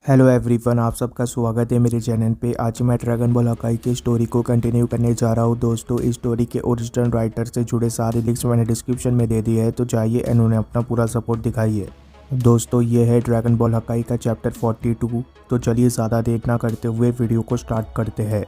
Hello everyone, आप सबका स्वागत है मेरे चैनल पे। आज मैं ड्रैगन बॉल हकाई की स्टोरी को कंटिन्यू करने जा रहा हूँ। दोस्तों, इस स्टोरी के ओरिजिनल राइटर से जुड़े सारे लिंक्स मैंने डिस्क्रिप्शन में दे दिए हैं, तो जाइए इन्होंने अपना पूरा सपोर्ट दिखाइए। दोस्तों, ये है ड्रैगन बॉल हकाई का चैप्टर 42। तो चलिए ज़्यादा देर ना करते हुए वीडियो को स्टार्ट करते हैं।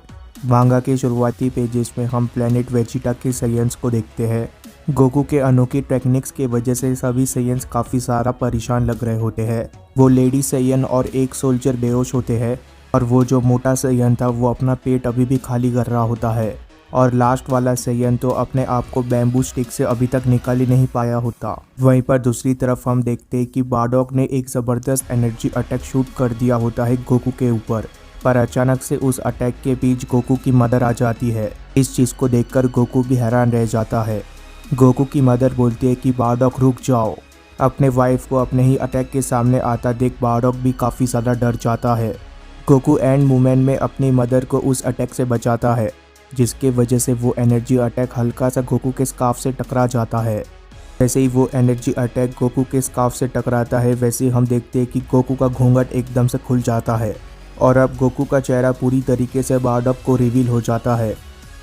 मांगा के शुरुआती पेजेस में हम प्लेनेट वेजिटा के साइंस को देखते हैं। गोकू के अनोखी टेक्निक्स की वजह से सभी साइंस काफ़ी सारा परेशान लग रहे होते हैं। वो लेडी सैयन और एक सोल्जर बेहोश होते हैं, और वो जो मोटा सैयन था वो अपना पेट अभी भी खाली कर रहा होता है, और लास्ट वाला सैयन तो अपने आप को बैम्बू स्टिक से अभी तक निकाल ही नहीं पाया होता। वहीं पर दूसरी तरफ हम देखते हैं कि बार्डोक ने एक ज़बरदस्त एनर्जी अटैक शूट कर दिया होता है गोकू के ऊपर, पर अचानक से उस अटैक के बीच गोकू की मदर आ जाती है। इस चीज़ को देखकर गोकू भी हैरान रह जाता है। गोकू की मदर बोलती है कि बार्डोक रुक जाओ। अपने वाइफ को अपने ही अटैक के सामने आता देख बार्डोक भी काफ़ी ज़्यादा डर जाता है। गोकू एंड मोमेंट में अपनी मदर को उस अटैक से बचाता है, जिसके वजह से वो एनर्जी अटैक हल्का सा गोकू के स्कार्फ से टकरा जाता है। जैसे ही वो एनर्जी अटैक गोकू के स्कार्फ से टकराता है, वैसे ही हम देखते हैं कि गोकू का घूंघट एकदम से खुल जाता है, और अब गोकू का चेहरा पूरी तरीके से बार्डोक को रिवील हो जाता है।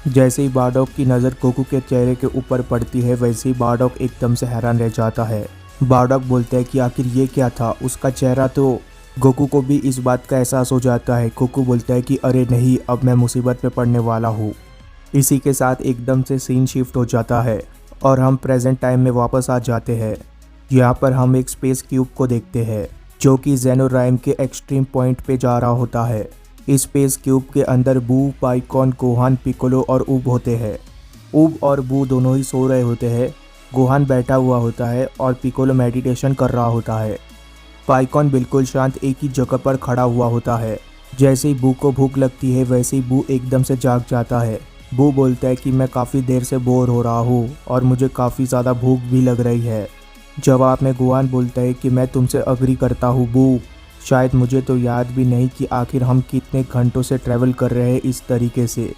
जैसे ही बार्डोक की नज़र गोकू के चेहरे के ऊपर पड़ती है, वैसे ही बार्डोक एकदम से हैरान रह जाता है। बार्डोक बोलता है कि आखिर ये क्या था, उसका चेहरा तो। गोकू को भी इस बात का एहसास हो जाता है। गोकू बोलता है कि अरे नहीं, अब मैं मुसीबत में पड़ने वाला हूँ। इसी के साथ एकदम से सीन शिफ्ट हो जाता है और हम प्रेजेंट टाइम में वापस आ जाते हैं। यहाँ पर हम एक स्पेस क्यूब को देखते हैं जो कि जेनो राइम के एक्सट्रीम पॉइंट पे जा रहा होता है। इस स्पेस क्यूब के अंदर बू, पाइकॉन, गोहान, पिकोलो और ऊब होते हैं। ऊब और बू दोनों ही सो रहे होते हैं। गोहान बैठा हुआ होता है और पिकोलो मेडिटेशन कर रहा होता है। पाइकॉन बिल्कुल शांत एक ही जगह पर खड़ा हुआ होता है। जैसे ही बू को भूख लगती है, वैसे ही बू एकदम से जाग जाता है। बू बोलता है कि मैं काफ़ी देर से बोर हो रहा हूँ और मुझे काफ़ी ज़्यादा भूख भी लग रही है। जवाब में गोहान बोलता है कि मैं तुमसे अग्री करता हूँ बू। शायद मुझे तो याद भी नहीं कि आखिर हम कितने घंटों से ट्रैवल कर रहे हैं इस तरीके से।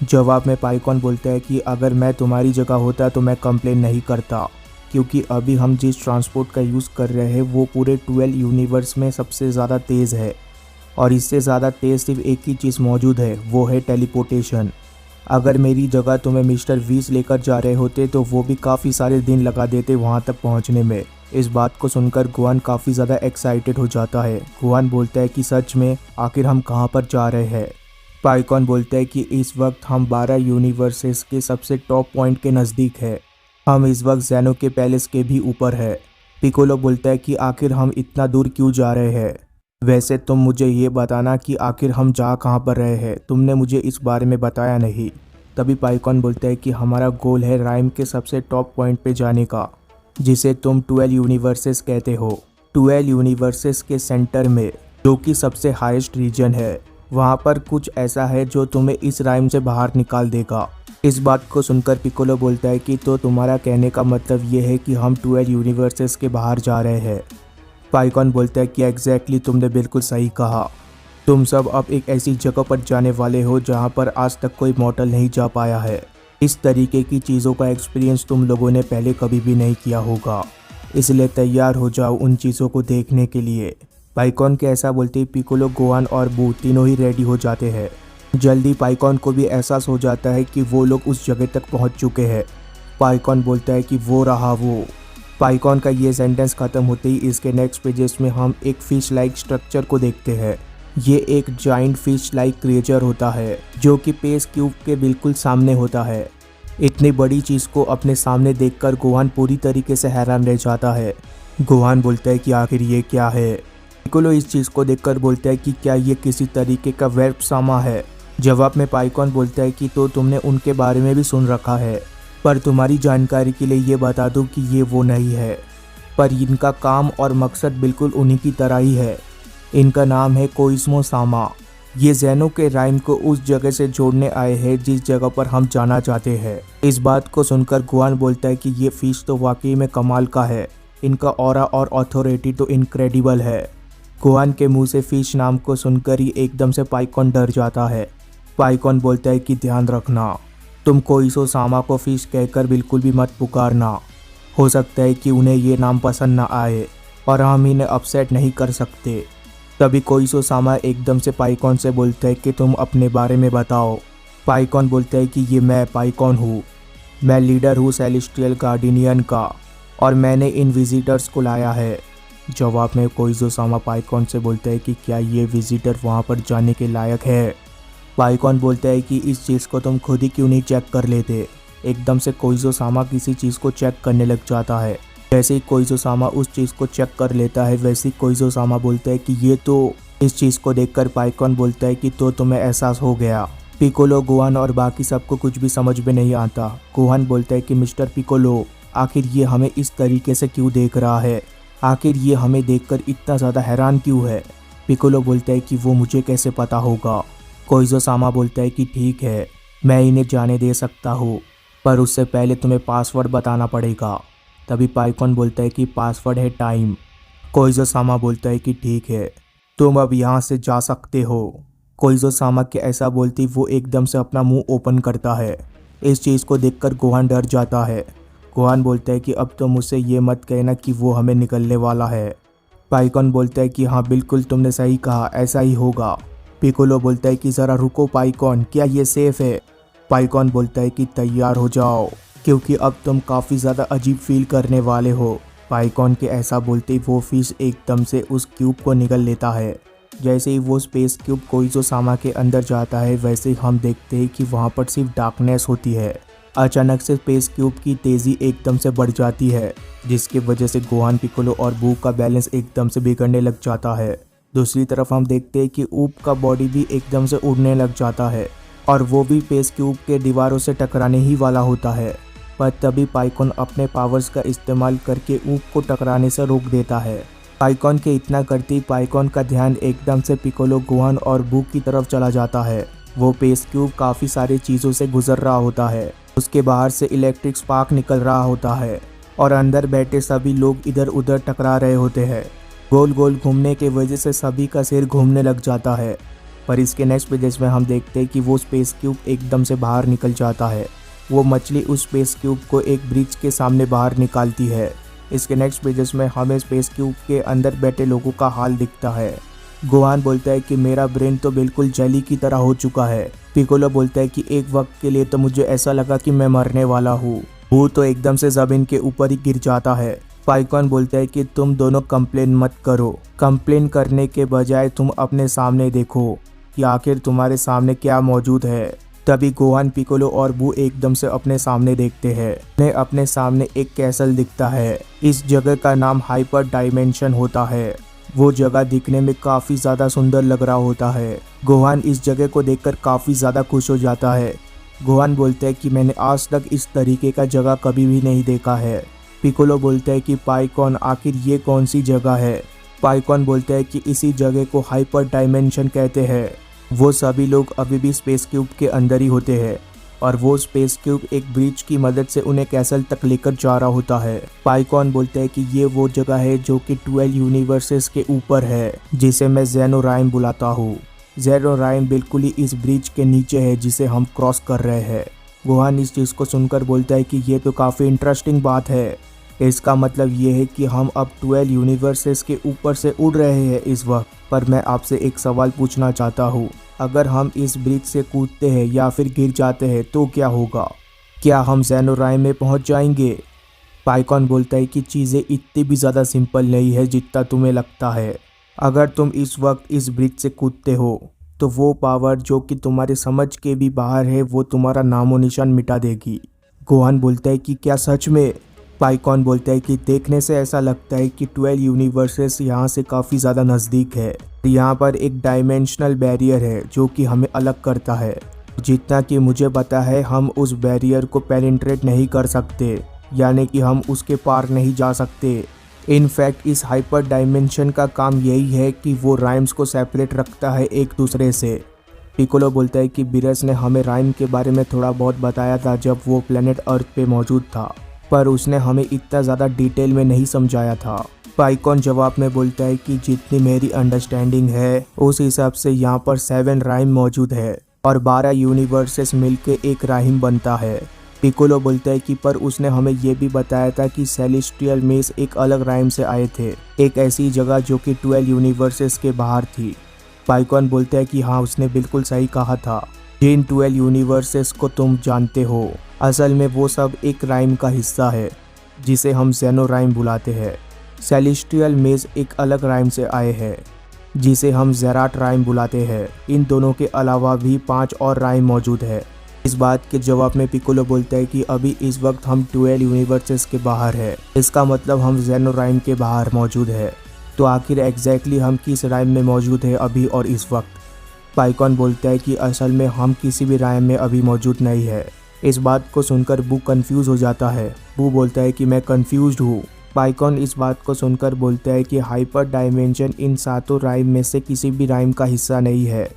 जवाब में पाइकॉन बोलता है कि अगर मैं तुम्हारी जगह होता तो मैं कंप्लेन नहीं करता, क्योंकि अभी हम जिस ट्रांसपोर्ट का यूज़ कर रहे हैं वो पूरे 12 यूनिवर्स में सबसे ज़्यादा तेज़ है, और इससे ज़्यादा तेज़ सिर्फ एक ही चीज़ मौजूद है, वो है टेलीपोर्टेशन। अगर मेरी जगह तुम्हें मिस्टर वीस लेकर जा रहे होते तो वो भी काफ़ी सारे दिन लगा देते वहाँ तक पहुँचने में। इस बात को सुनकर गोहान काफ़ी ज़्यादा एक्साइटेड हो जाता है। गोहान बोलता है कि सच में, आखिर हम कहाँ पर जा रहे हैं। पाइकॉन बोलता है कि इस वक्त हम 12 यूनिवर्सेस के सबसे टॉप पॉइंट के नज़दीक है। हम इस वक्त ज़ेनो के पैलेस के भी ऊपर है। पिकोलो बोलता है कि आखिर हम इतना दूर क्यों जा रहे हैं। वैसे तुम मुझे ये बताना कि आखिर हम जा कहाँ पर रहे हैं, तुमने मुझे इस बारे में बताया नहीं। तभी पाइकॉन बोलता है कि हमारा गोल है राइम के सबसे टॉप पॉइंट पे जाने का, जिसे तुम 12 यूनिवर्सेस कहते हो। 12 यूनिवर्सेस के सेंटर में, जो कि सबसे हाईएस्ट रीजन है, वहाँ पर कुछ ऐसा है जो तुम्हें इस राइम से बाहर निकाल देगा। इस बात को सुनकर पिकोलो बोलता है कि तो तुम्हारा कहने का मतलब ये है कि हम 12 यूनिवर्सेस के बाहर जा रहे हैं। पाइकॉन बोलता है कि एग्जैक्टली, तुमने बिल्कुल सही कहा। तुम सब अब एक ऐसी जगह पर जाने वाले हो जहाँ पर आज तक कोई मॉर्टल नहीं जा पाया है। इस तरीके की चीज़ों का एक्सपीरियंस तुम लोगों ने पहले कभी भी नहीं किया होगा, इसलिए तैयार हो जाओ उन चीज़ों को देखने के लिए। पाइकॉन के ऐसा बोलते ही पिकोलो, गोहान और बू तीनों ही रेडी हो जाते हैं। जल्दी पाइकॉन को भी एहसास हो जाता है कि वो लोग उस जगह तक पहुंच चुके हैं। पाइकॉन बोलता है कि वो रहा वो। पाइकॉन का ये सेंटेंस ख़त्म होते ही इसके नेक्स्ट पेजेस में हम एक फिश लाइक स्ट्रक्चर को देखते हैं। ये एक जाइंट फिश लाइक क्रिएचर होता है जो कि स्पेस क्यूब के बिल्कुल सामने होता है। इतनी बड़ी चीज़ को अपने सामने देखकर गोहान पूरी तरीके से हैरान रह जाता है। गोहान बोलता है कि आखिर ये क्या है। पिकोलो इस चीज़ को देखकर बोलता है कि क्या ये किसी तरीके का वेब सामा है। जवाब में पाइकॉन बोलता है कि तो तुमने उनके बारे में भी सुन रखा है, पर तुम्हारी जानकारी के लिए ये बता दूं कि ये वो नहीं है, पर इनका काम और मकसद बिल्कुल उन्हीं की तरह ही है। इनका नाम है कोइस्मो सामा। ये ज़ेनो के राइम को उस जगह से जोड़ने आए हैं जिस जगह पर हम जाना चाहते हैं। इस बात को सुनकर गोहान बोलता है कि ये फिश तो वाकई में कमाल का है, इनका ऑरा और अथॉरिटी तो इनक्रेडिबल है। गोहान के मुंह से फिश नाम को सुनकर ही एकदम से पाइकॉन डर जाता है। पाइकॉन बोलता है कि ध्यान रखना, तुम कोइसो सामा को फिश कहकर बिल्कुल भी मत पुकारना। हो सकता है कि उन्हें ये नाम पसंद ना आए और हम इन्हें अपसेट नहीं कर सकते। तभी कोइजो सामा एकदम से पाइकॉन से बोलता है कि तुम अपने बारे में बताओ। पाइकॉन बोलता है कि ये मैं पाइकॉन हूँ, मैं लीडर हूँ सेलेस्टियल गार्डियन का और मैंने इन विजिटर्स को लाया है। जवाब में कोइजो सामा पाइकॉन से बोलता है कि क्या ये विजिटर वहाँ पर जाने के लायक है। पाइकॉन बोलता है कि इस चीज़ को तुम खुद ही क्यों नहीं चेक कर लेते। एकदम से कोइजो सामा किसी चीज़ को चेक करने लग जाता है। जैसे ही कोइजो सामा उस चीज़ को चेक कर लेता है वैसे ही कोइजो सामा बोलता है कि ये तो, इस चीज़ को देखकर पाइकॉन बोलता है कि तो तुम्हें एहसास हो गया। पिकोलो, गोहान और बाकी सबको कुछ भी समझ में नहीं आता। गोहान बोलता है कि मिस्टर पिकोलो, आखिर ये हमें इस तरीके से क्यों देख रहा है, आखिर ये हमें देखकर इतना ज़्यादा हैरान क्यों है। पिकोलो बोलता है कि वो मुझे कैसे पता होगा। कोइजो सामा बोलता है कि ठीक है, मैं इन्हें जाने दे सकता हूँ, पर उससे पहले तुम्हें पासवर्ड बताना पड़ेगा। तभी पाइकॉन बोलता है कि पासवर्ड है टाइम। कोइजो सामा बोलता है कि ठीक है, तुम अब यहाँ से जा सकते हो। कोइजो सामा के ऐसा बोलती वो एकदम से अपना मुंह ओपन करता है। इस चीज़ को देखकर गोहान डर जाता है। गोहान बोलता है कि अब तो मुझसे ये मत कहना कि वो हमें निकलने वाला है। पाइकॉन बोलता है कि हाँ बिल्कुल तुमने सही कहा, ऐसा ही होगा। पिकोलो बोलता है कि ज़रा रुको पाइकॉन, क्या ये सेफ है। पाइकॉन बोलता है कि तैयार हो जाओ, क्योंकि अब तुम काफ़ी ज़्यादा अजीब फील करने वाले हो। पाइकॉन के ऐसा बोलते ही वो फिश एकदम से उस क्यूब को निगल लेता है। जैसे ही वो स्पेस क्यूब कोइजो सामा के अंदर जाता है वैसे ही हम देखते हैं कि वहाँ पर सिर्फ डार्कनेस होती है। अचानक से स्पेस क्यूब की तेज़ी एकदम से बढ़ जाती है, जिसकी वजह से गोहान, पिकोलो और बू का बैलेंस एकदम से बिगड़ने लग जाता है। दूसरी तरफ हम देखते हैं कि ऊप का बॉडी भी एकदम से उड़ने लग जाता है और वो भी स्पेस क्यूब के दीवारों से टकराने ही वाला होता है। पर तभी पाइकॉन अपने पावर्स का इस्तेमाल करके ऊप को टकराने से रोक देता है। पाइकॉन के इतना करते ही पाइकॉन का ध्यान एकदम से पिकोलो, गोहान और बू की तरफ चला जाता है। वो स्पेस क्यूब काफ़ी सारी चीज़ों से गुजर रहा होता है। उसके बाहर से इलेक्ट्रिक स्पार्क निकल रहा होता है और अंदर बैठे सभी लोग इधर उधर टकरा रहे होते हैं। गोल गोल घूमने की वजह से सभी का सिर घूमने लग जाता है। पर इसके नेक्स्ट पेजेस में हम देखते हैं कि वो स्पेस क्यूब एकदम से बाहर निकल जाता है। वो मछली उस स्पेस क्यूब को एक ब्रिज के सामने बाहर निकालती है। इसके नेक्स्ट पेजेस में हमें स्पेस क्यूब के अंदर बैठे लोगों का हाल दिखता है। गोहान बोलता है कि मेरा ब्रेन तो बिल्कुल जेली की तरह हो चुका है। पिकोलो बोलता है कि एक वक्त के लिए तो मुझे ऐसा लगा कि मैं मरने वाला हूँ। वो तो एकदम से ज़मीन के ऊपर ही गिर जाता है। पाइकॉन बोलता है कि तुम दोनों कंप्लेन मत करो, कंप्लेन करने के बजाय तुम अपने सामने देखो कि आखिर तुम्हारे सामने क्या मौजूद है। तभी गोहान, पिकोलो और बू एकदम से अपने सामने देखते हैं। उन्हें अपने सामने एक कैसल दिखता है। इस जगह का नाम हाइपर डायमेंशन होता है। वो जगह दिखने में काफ़ी ज़्यादा सुंदर लग रहा होता है। गोहान इस जगह को देखकर काफ़ी ज़्यादा खुश हो जाता है। गोहान बोलता है कि मैंने आज तक इस तरीके का जगह कभी भी नहीं देखा है। पिकोलो बोलता है कि पाइकॉन, आखिर ये कौन सी जगह है। पाइकॉन बोलता है कि इसी जगह को हाइपर डायमेंशन कहते हैं। वो सभी लोग अभी भी स्पेस क्यूब के अंदर ही होते हैं और वो स्पेस क्यूब एक ब्रिज की मदद से उन्हें कैसल तक लेकर जा रहा होता है। पाइकॉन बोलता है कि ये वो जगह है जो कि 12 यूनिवर्सेस के ऊपर है, जिसे मैं ज़ेनोराइम बुलाता हूँ। ज़ेनोराइम बिल्कुल ही इस ब्रिज के नीचे है जिसे हम क्रॉस कर रहे हैं। गोहान इस चीज़ को सुनकर बोलता है कि ये तो काफ़ी इंटरेस्टिंग बात है। इसका मतलब ये है कि हम अब 12 यूनिवर्सेस के ऊपर से उड़ रहे हैं इस वक्त। पर मैं आपसे एक सवाल पूछना चाहता हूँ, अगर हम इस ब्रिज से कूदते हैं या फिर गिर जाते हैं तो क्या होगा? क्या हम ज़ेनोराइम में पहुँच जाएंगे? पाइकॉन बोलता है कि चीज़ें इतनी भी ज़्यादा सिंपल नहीं है जितना तुम्हें लगता है। अगर तुम इस वक्त इस ब्रिज से कूदते हो तो वो पावर जो कि तुम्हारे समझ के भी बाहर है वो तुम्हारा नामो निशान मिटा देगी। गोहान बोलता है कि क्या सच में? पाइकॉन बोलता है कि देखने से ऐसा लगता है कि 12 यूनिवर्सेस यहाँ से काफ़ी ज़्यादा नज़दीक है। यहाँ पर एक डायमेंशनल बैरियर है जो कि हमें अलग करता है। जितना कि मुझे पता है हम उस बैरियर को पेनिट्रेट नहीं कर सकते, यानी कि हम उसके पार नहीं जा सकते। इनफैक्ट इस हाइपर डायमेंशन का काम यही है कि वो राइम्स को सेपरेट रखता है एक दूसरे से। पिकोलो बोलता है कि बिरस ने हमें राइम के बारे में थोड़ा बहुत बताया था जब वो प्लेनेट अर्थ पे मौजूद था, पर उसने हमें इतना ज़्यादा डिटेल में नहीं समझाया था। पाइकॉन जवाब में बोलता है कि जितनी मेरी अंडरस्टैंडिंग है उस हिसाब से यहाँ पर 7 राइम मौजूद है और 12 यूनिवर्सेस मिलके एक राइम बनता है। पिकोलो बोलता है कि पर उसने हमें ये भी बताया था कि सेलेस्टियल मेस एक अलग राइम से आए थे, एक ऐसी जगह जो कि 12 यूनिवर्सेस के बाहर थी। पाइकॉन बोलता है कि हाँ, उसने बिल्कुल सही कहा था। जिन 12 यूनिवर्सेस को तुम जानते हो, असल में वो सब एक राइम का हिस्सा है जिसे हम जेनो राइम बुलाते हैं। सेलेस्टियल मेस एक अलग राइम से आए हैं जिसे हम जेराट राइम बुलाते हैं। इन दोनों के अलावा भी 5 और राइम मौजूद है। इस बात के जवाब में पिकोलो बोलता है कि अभी इस वक्त हम 12 यूनिवर्सेस के बाहर है, इसका मतलब हम जेनो राइम के बाहर मौजूद है। तो आखिर एग्जैक्टली हम किस राइम में मौजूद है अभी और इस वक्त? पाइकॉन बोलता है कि असल में हम किसी भी राइम में अभी मौजूद नहीं है। इस बात को सुनकर बू कंफ्यूज हो जाता है। बू बोलता है कि मैं कंफ्यूज्ड हूँ। पाइकॉन इस बात को सुनकर बोलता है कि हाइपर डायमेंशन इन 7 राइम में से किसी भी राइम का हिस्सा नहीं है,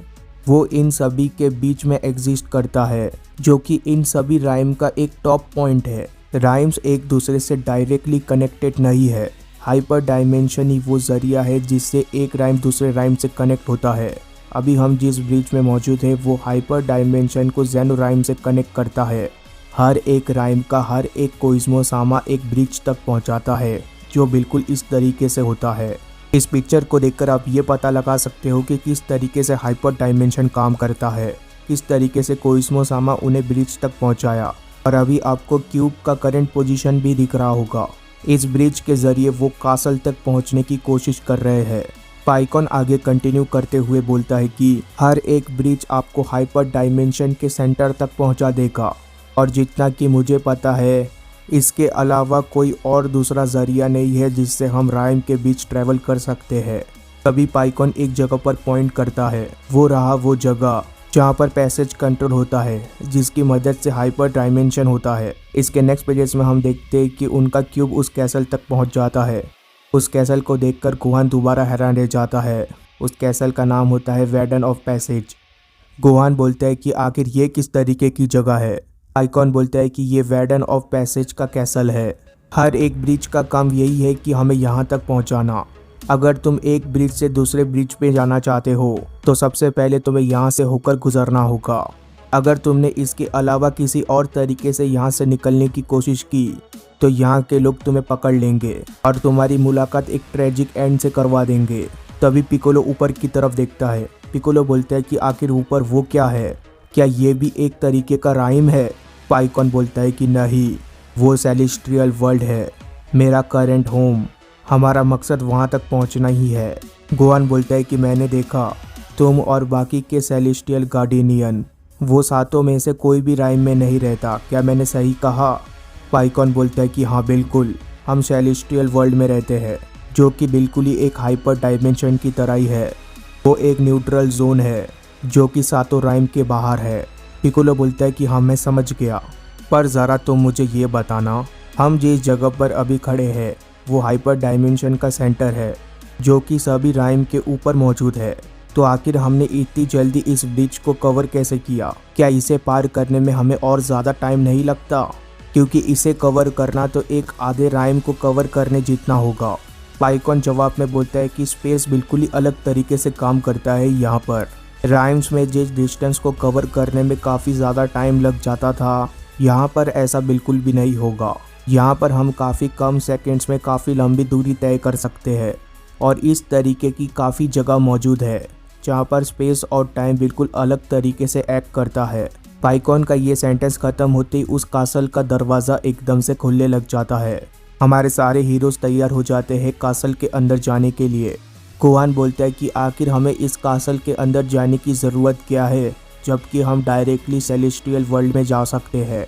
वो इन सभी के बीच में एग्जिस्ट करता है, जो कि इन सभी राइम का एक टॉप पॉइंट है। राइम्स एक दूसरे से डायरेक्टली कनेक्टेड नहीं है। हाइपर डायमेंशन ही वो जरिया है जिससे एक राइम दूसरे राइम से कनेक्ट होता है। अभी हम जिस ब्रिज में मौजूद है वो हाइपर डायमेंशन को जेनो राइम से कनेक्ट करता है। हर एक राइम का हर एक कोइज़मोसामा एक ब्रिज तक पहुंचाता है, जो बिल्कुल इस तरीके से होता है। इस पिक्चर को देखकर आप ये पता लगा सकते हो कि किस तरीके से हाइपर डायमेंशन काम करता है, किस तरीके से कोइज़मोसामा उन्हें ब्रिज तक पहुंचाया। और अभी आपको क्यूब का करंट पोजीशन भी दिख रहा होगा। इस ब्रिज के जरिए वो कासल तक पहुंचने की कोशिश कर रहे हैं। पाइकॉन आगे कंटिन्यू करते हुए बोलता है कि हर एक ब्रिज आपको हाइपर डायमेंशन के सेंटर तक पहुंचा देगा, और जितना कि मुझे पता है इसके अलावा कोई और दूसरा जरिया नहीं है जिससे हम राइम के बीच ट्रैवल कर सकते हैं। तभी पाइकॉन एक जगह पर पॉइंट करता है। वो रहा वो जगह जहाँ पर पैसेज कंट्रोल होता है, जिसकी मदद से हाइपर डायमेंशन होता है। इसके नेक्स्ट पेजेस में हम देखते हैं कि उनका क्यूब उस कैसल तक पहुँच जाता है। उस कैसल को देखकर गोहान दोबारा हैरान रह जाता है। उस कैसल का नाम होता है वार्डन ऑफ पैसेज। गोहान बोलता है कि आखिर ये किस तरीके की जगह है? पाइकॉन बोलता है कि ये वार्डन ऑफ पैसेज का कैसल है। हर एक ब्रिज का काम यही है कि हमें यहाँ तक पहुँचाना। अगर तुम एक ब्रिज से दूसरे ब्रिज पे जाना चाहते हो तो सबसे पहले तुम्हें यहाँ से होकर गुजरना होगा। अगर तुमने इसके अलावा किसी और तरीके से यहाँ से निकलने की कोशिश की तो यहाँ के लोग तुम्हें पकड़ लेंगे और तुम्हारी मुलाकात एक ट्रेजिक एंड से करवा देंगे। तभी पिकोलो ऊपर की तरफ देखता है। पिकोलो बोलता है कि आखिर ऊपर वो क्या है? क्या ये भी एक तरीके का राइम है? पाइकॉन बोलता है कि नहीं, वो सेलेस्टियल वर्ल्ड है, मेरा करंट होम। हमारा मकसद वहाँ तक पहुँचना ही है। गोहान बोलता है कि मैंने देखा तुम और बाकी के सेलेस्टियल गार्डियन, वो 7 में से कोई भी राइम में नहीं रहता। क्या मैंने सही कहा? पाइकॉन बोलता है कि हाँ बिल्कुल, हम सेलेस्टियल वर्ल्ड में रहते हैं, जो कि बिल्कुल ही एक हाइपर डायमेंशन की तरह ही है। वो एक न्यूट्रल जोन है जो कि 7 राइम के बाहर है। पिकोलो बोलता है कि हाँ मैं समझ गया, पर ज़रा तुम मुझे ये बताना, हम जिस जगह पर अभी खड़े हैं वो हाइपर डायमेंशन का सेंटर है जो कि सभी राइम के ऊपर मौजूद है। तो आखिर हमने इतनी जल्दी इस ब्रिज को कवर कैसे किया? क्या इसे पार करने में हमें और ज़्यादा टाइम नहीं लगता? क्योंकि इसे कवर करना तो एक आधे राइम को कवर करने जितना होगा। पाइकॉन जवाब में बोलता है कि स्पेस बिल्कुल ही अलग तरीके से काम करता है। यहाँ पर राइम्स में जिस डिस्टेंस को कवर करने में काफ़ी ज़्यादा टाइम लग जाता था, यहाँ पर ऐसा बिल्कुल भी नहीं होगा। यहाँ पर हम काफ़ी कम सेकंड्स में काफ़ी लंबी दूरी तय कर सकते हैं। और इस तरीके की काफ़ी जगह मौजूद है जहाँ पर स्पेस और टाइम बिल्कुल अलग तरीके से एक्ट करता है। पाइकॉन का ये सेंटेंस ख़त्म होते ही उस कासल का दरवाज़ा एकदम से खुलने लग जाता है। हमारे सारे हीरोज़ तैयार हो जाते हैं कासल के अंदर जाने के लिए। गोहान बोलता है कि आखिर हमें इस कासल के अंदर जाने की ज़रूरत क्या है जबकि हम डायरेक्टली सेलेस्टियल वर्ल्ड में जा सकते हैं।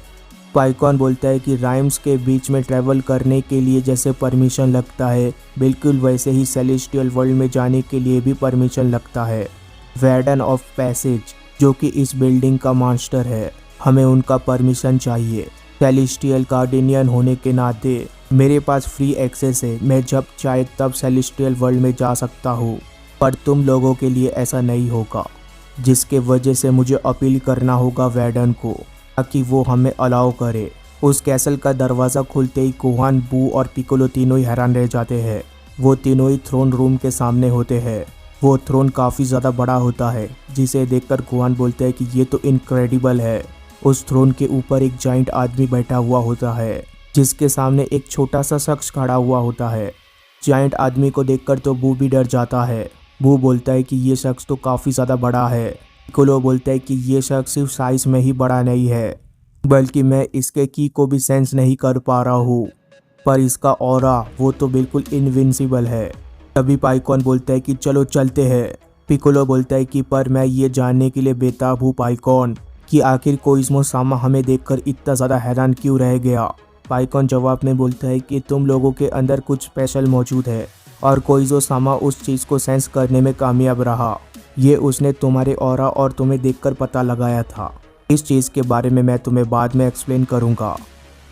पाइकॉन बोलता है कि राइम्स के बीच में ट्रैवल करने के लिए जैसे परमिशन लगता है, बिल्कुल वैसे ही सेलेस्टियल वर्ल्ड में जाने के लिए भी परमिशन लगता है। वार्डन ऑफ पैसेज जो कि इस बिल्डिंग का मास्टर है, हमें उनका परमिशन चाहिए। सेलेस्टियल गार्डियन होने के नाते मेरे पास फ्री एक्सेस है, मैं जब चाहे तब सेलेस्टियल वर्ल्ड में जा सकता हूँ। पर तुम लोगों के लिए ऐसा नहीं होगा, जिसके वजह से मुझे अपील करना होगा वार्डन को ताकि वो हमें अलाउ करे। उस कैसल का दरवाज़ा खुलते ही गोहान, बू और पिकोलो तीनों ही हैरान रह जाते हैं। वो तीनों ही थ्रोन रूम के सामने होते हैं। वो थ्रोन काफ़ी ज़्यादा बड़ा होता है जिसे देखकर गोहान बोलते हैं कि ये तो इनक्रेडिबल है। उस थ्रोन के ऊपर एक जाइंट आदमी बैठा हुआ होता है, जिसके सामने एक छोटा सा शख्स खड़ा हुआ होता है। जाइंट आदमी को देखकर तो बू भी डर जाता है। बू बोलता है कि ये शख्स तो काफ़ी ज़्यादा बड़ा है। पिकोलो बोलता है कि ये शख्स सिर्फ साइज में ही बड़ा नहीं है, बल्कि मैं इसके की को भी सेंस नहीं कर पा रहा हूँ, पर इसका ऑरा वो तो बिल्कुल इनविंसिबल है। तभी पाइकॉन बोलता है कि चलो चलते हैं। पिकोलो बोलता है कि पर मैं ये जानने के लिए बेताब हूँ पाइकॉन, कि आखिर कोइज़्मो सामा हमें देखकर इतना ज़्यादा हैरान क्यों रह गया। पाइकॉन जवाब में बोलता है कि तुम लोगों के अंदर कुछ स्पेशल मौजूद है और कोइज़ो सामा उस चीज़ को सेंस करने में कामयाब रहा। ये उसने तुम्हारे ऑरा और तुम्हें देखकर पता लगाया था। इस चीज़ के बारे में मैं तुम्हें बाद में एक्सप्लेन करूँगा।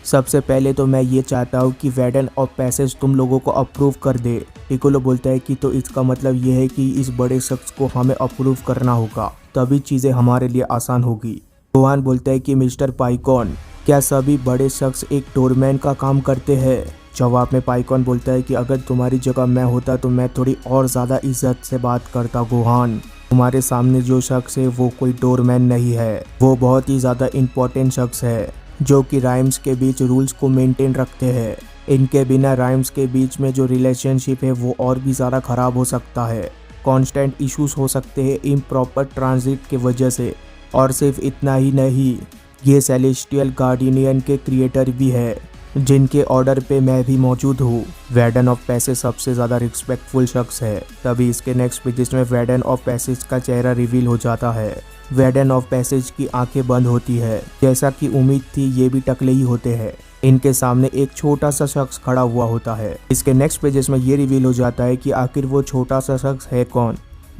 सबसे पहले तो मैं ये चाहता हूँ कि वार्डन ऑफ पैसेज तुम लोगों को अप्रूव कर दे। पिकोलो बोलता है कि तो इसका मतलब ये है कि इस बड़े शख्स को हमें अप्रूव करना होगा, तभी चीज़ें हमारे लिए आसान होगी। गोहान बोलता है कि मिस्टर पाइकॉन, क्या सभी बड़े शख्स एक डोरमैन का काम करते हैं? जवाब में पाइकॉन बोलता है कि अगर तुम्हारी जगह मैं होता तो मैं थोड़ी और ज़्यादा इज्जत से बात करता गोहान। तुम्हारे सामने जो शख्स है वो कोई डोरमैन नहीं है, वो बहुत ही ज़्यादा इम्पोर्टेंट शख्स है जो कि राइम्स के बीच रूल्स को मेंटेन रखते हैं। इनके बिना राइम्स के बीच में जो रिलेशनशिप है वो और भी ज़्यादा ख़राब हो सकता है। कांस्टेंट इश्यूज हो सकते हैं इम्प्रॉपर ट्रांजिट की वजह से। और सिर्फ इतना ही नहीं, ये सेलेस्टियल गार्डियन के क्रिएटर भी है, जिनके ऑर्डर पे मैं भी मौजूद हूँ। वार्डन ऑफ पैसेज सबसे ज़्यादा रिस्पेक्टफुल शख्स है। तभी इसके नेक्स्ट पेजेस में वार्डन ऑफ पैसेज का चेहरा रिवील हो जाता है। वार्डन ऑफ पैसेज की आंखें बंद होती है। जैसा कि उम्मीद थी, ये भी टकले ही होते हैं। इनके सामने एक छोटा सा शख्स खड़ा हुआ होता है। इसके नेक्स्ट पेजेस में ये रिवील हो जाता है कि आखिर वो छोटा सा शख्स है कौन।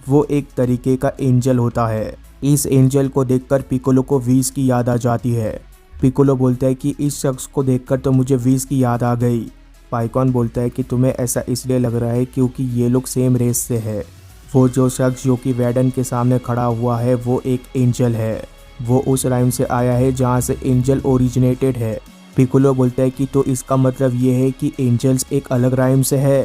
वो एक तरीके का एंजल होता है। इस एंजल को देखकर पिकोलो को वीस की याद आ जाती है। पिकोलो बोलता है कि इस शख्स को देखकर तो मुझे वीस की याद आ गई। पाइकॉन बोलता है कि तुम्हें ऐसा इसलिए लग रहा है क्योंकि ये लोग सेम रेस से है। वो जो शख्स जो कि वार्डन के सामने खड़ा हुआ है वो एक एंजल है। वो उस राइम से आया है जहाँ से एंजल ओरिजिनेटेड है। पिकोलो बोलता है कि तो इसका मतलब ये है कि एंजल्स एक अलग राइम से है।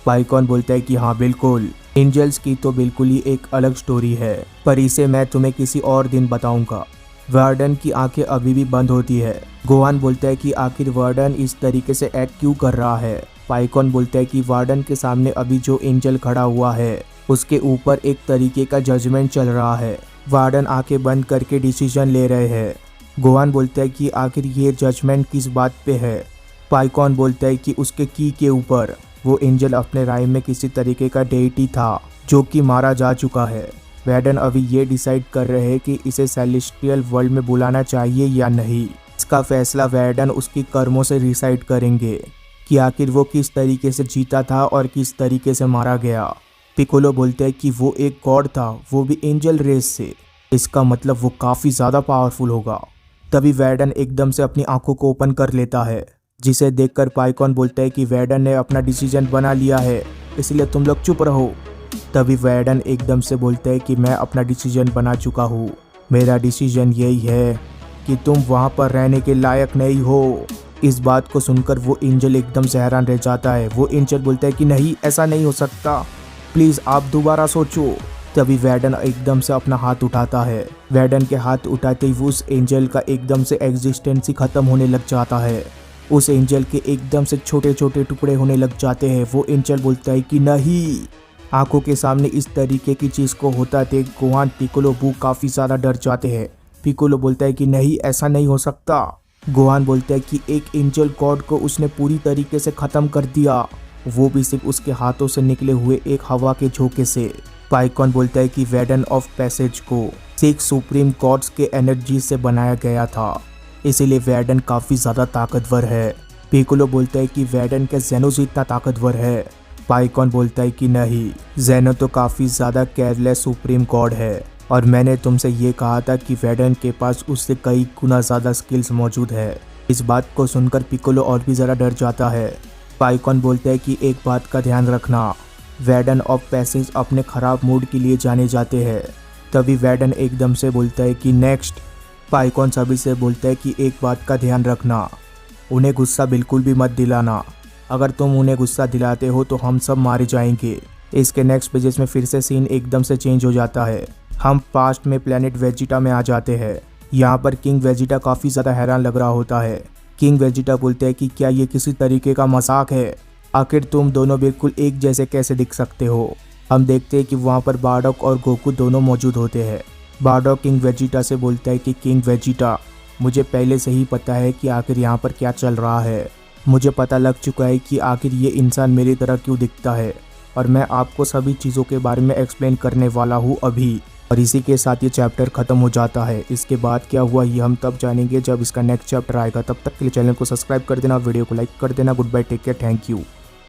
पाइकॉन बोलता है कि हाँ बिल्कुल, एंजल्स की तो बिल्कुल ही एक अलग स्टोरी है, पर इसे मैं तुम्हें किसी और दिन बताऊंगा। वार्डन की आंखें अभी भी बंद होती है। गोहान बोलता है कि आखिर वार्डन इस तरीके से एक्ट क्यों कर रहा है। पाइकॉन बोलता है कि वार्डन के सामने अभी जो एंजल खड़ा हुआ है उसके ऊपर एक तरीके का जजमेंट चल रहा है। वार्डन आंखें बंद करके डिसीजन ले रहे हैं। गोहान बोलता है कि आखिर ये जजमेंट किस बात पे है। पाइकॉन बोलता है कि उसके की के ऊपर। वो एंजल अपने राइम में किसी तरीके का डेटी था जो कि मारा जा चुका है। वार्डन अभी ये डिसाइड कर रहे हैं कि इसे सेलेस्टियल वर्ल्ड में बुलाना चाहिए या नहीं। इसका फैसला वार्डन उसकी कर्मों से डिसाइड करेंगे कि आखिर वो किस तरीके से जीता था और किस तरीके से मारा गया। पिकोलो बोलते हैं कि वो एक गॉड था, वो भी एंजल रेस से। इसका मतलब वो काफ़ी ज़्यादा पावरफुल होगा। तभी वार्डन एकदम से अपनी आंखों को ओपन कर लेता है, जिसे देखकर पाइकॉन बोलता है कि वार्डन ने अपना डिसीजन बना लिया है, इसलिए तुम लोग चुप रहो। तभी वार्डन एकदम से बोलता है कि मैं अपना डिसीजन बना चुका हूँ। मेरा डिसीजन यही है कि तुम वहाँ पर रहने के लायक नहीं हो। इस बात को सुनकर वो एंजल एकदम से हैरान रह जाता है। वो एंजल बोलता है कि नहीं, ऐसा नहीं हो सकता, प्लीज़ आप दोबारा सोचो। तभी वार्डन एकदम से अपना हाथ उठाता है। वार्डन के हाथ उठाते ही उस एंजल का एकदम से एग्जिस्टेंस ही खत्म होने लग जाता है। उस एंजल के एकदम से छोटे छोटे टुकड़े होने लग जाते हैं। वो एंजल बोलता है कि नहीं। आंखों के सामने इस तरीके की चीज़ को होता देख गोहान, पिकोलो, बू काफ़ी ज़्यादा डर जाते हैं। पिकोलो बोलता है कि नहीं, ऐसा नहीं हो सकता। गोहान बोलता है कि एक एंजल गॉड को उसने पूरी तरीके से ख़त्म कर दिया, वो भी सिर्फ उसके हाथों से निकले हुए एक हवा के झोंके से। पाइकॉन बोलता है कि वार्डन ऑफ पैसेज को 6 सुप्रीम गॉड्स के एनर्जी से बनाया गया था, इसीलिए वार्डन काफ़ी ज़्यादा ताकतवर है। पिकोलो बोलता है कि वार्डन के जेनो जितना ताकतवर है। पाइकॉन बोलता है कि नहीं, जेनो तो काफ़ी ज़्यादा केयरलेस सुप्रीम गॉड है और मैंने तुमसे ये कहा था कि वार्डन के पास उससे कई गुना ज़्यादा स्किल्स मौजूद है। इस बात को सुनकर पिकोलो और भी ज़्यादा डर जाता है। पाइकॉन बोलता है कि एक बात का ध्यान रखना, वार्डन ऑफ पैसेज अपने ख़राब मूड के लिए जाने जाते हैं। तभी वार्डन एकदम से बोलता है कि नेक्स्ट। पाइकॉन सभी से बोलता है कि एक बात का ध्यान रखना, उन्हें गुस्सा बिल्कुल भी मत दिलाना। अगर तुम उन्हें गुस्सा दिलाते हो तो हम सब मारे जाएंगे। इसके नेक्स्ट पेजेस में फिर से सीन एकदम से चेंज हो जाता है। हम पास्ट में प्लेनेट वेजिटा में आ जाते हैं। यहाँ पर किंग वेजिटा काफ़ी ज़्यादा हैरान लग रहा होता है। किंग वेजिटा बोलते हैं कि क्या ये किसी तरीके का मजाक है, आखिर तुम दोनों बिल्कुल एक जैसे कैसे दिख सकते हो। हम देखते हैं कि वहाँ पर बार्डोक और गोकू दोनों मौजूद होते हैं। बार्डोक किंग वेजिटा से बोलता है कि किंग वेजिटा, मुझे पहले से ही पता है कि आखिर यहाँ पर क्या चल रहा है। मुझे पता लग चुका है कि आखिर ये इंसान मेरी तरह क्यों दिखता है, और मैं आपको सभी चीज़ों के बारे में एक्सप्लेन करने वाला हूँ अभी। और इसी के साथ ये चैप्टर ख़त्म हो जाता है। इसके बाद क्या हुआ ये हम तब जानेंगे जब इसका नेक्स्ट चैप्टर आएगा। तब तक के लिए चैनल को सब्सक्राइब कर देना, वीडियो को लाइक कर देना। Good bye, take care, thank you.